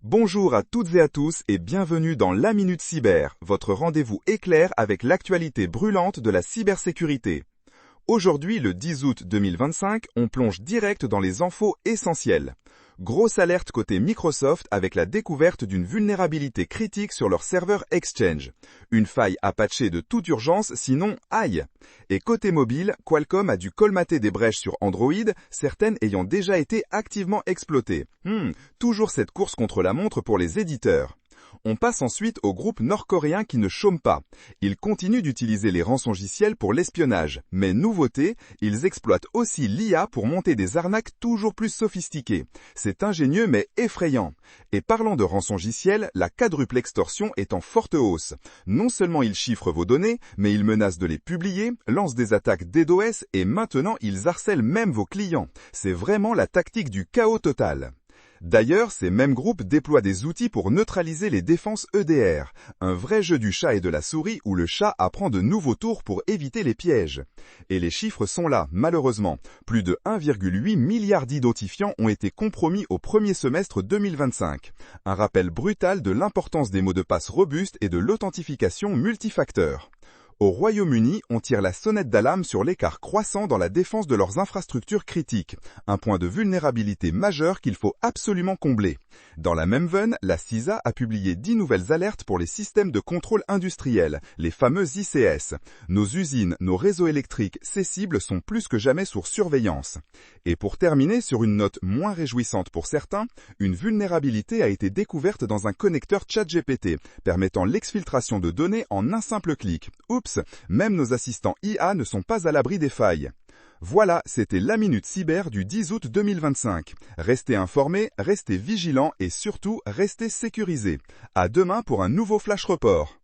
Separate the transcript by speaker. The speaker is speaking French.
Speaker 1: Bonjour à toutes et à tous et bienvenue dans la Minute Cyber, votre rendez-vous éclair avec l'actualité brûlante de la cybersécurité. Aujourd'hui, le 10 août 2025, on plonge direct dans les infos essentielles. Grosse alerte côté Microsoft avec la découverte d'une vulnérabilité critique sur leur serveur Exchange. Une faille à patcher de toute urgence, sinon aïe. Et côté mobile, Qualcomm a dû colmater des brèches sur Android, certaines ayant déjà été activement exploitées. Toujours cette course contre la montre pour les éditeurs. On passe ensuite au groupe nord-coréen qui ne chôme pas. Ils continuent d'utiliser les rançongiciels pour l'espionnage, mais nouveauté, ils exploitent aussi l'IA pour monter des arnaques toujours plus sophistiquées. C'est ingénieux mais effrayant. Et parlant de rançongiciels, la quadruple extorsion est en forte hausse. Non seulement ils chiffrent vos données, mais ils menacent de les publier, lancent des attaques DDoS et maintenant ils harcèlent même vos clients. C'est vraiment la tactique du chaos total. D'ailleurs, ces mêmes groupes déploient des outils pour neutraliser les défenses EDR, un vrai jeu du chat et de la souris où le chat apprend de nouveaux tours pour éviter les pièges. Et les chiffres sont là, malheureusement. Plus de 1,8 milliard d'identifiants ont été compromis au premier semestre 2025. Un rappel brutal de l'importance des mots de passe robustes et de l'authentification multifacteur. Au Royaume-Uni, on tire la sonnette d'alarme sur l'écart croissant dans la défense de leurs infrastructures critiques, un point de vulnérabilité majeur qu'il faut absolument combler. Dans la même veine, la CISA a publié 10 nouvelles alertes pour les systèmes de contrôle industriel, les fameux ICS. Nos usines, nos réseaux électriques, ces cibles sont plus que jamais sous surveillance. Et pour terminer sur une note moins réjouissante pour certains, une vulnérabilité a été découverte dans un connecteur ChatGPT, permettant l'exfiltration de données en un simple clic. Oups, même nos assistants IA ne sont pas à l'abri des failles. Voilà, c'était la Minute Cyber du 10 août 2025. Restez informés, restez vigilants et surtout, restez sécurisés. À demain pour un nouveau Flash Report.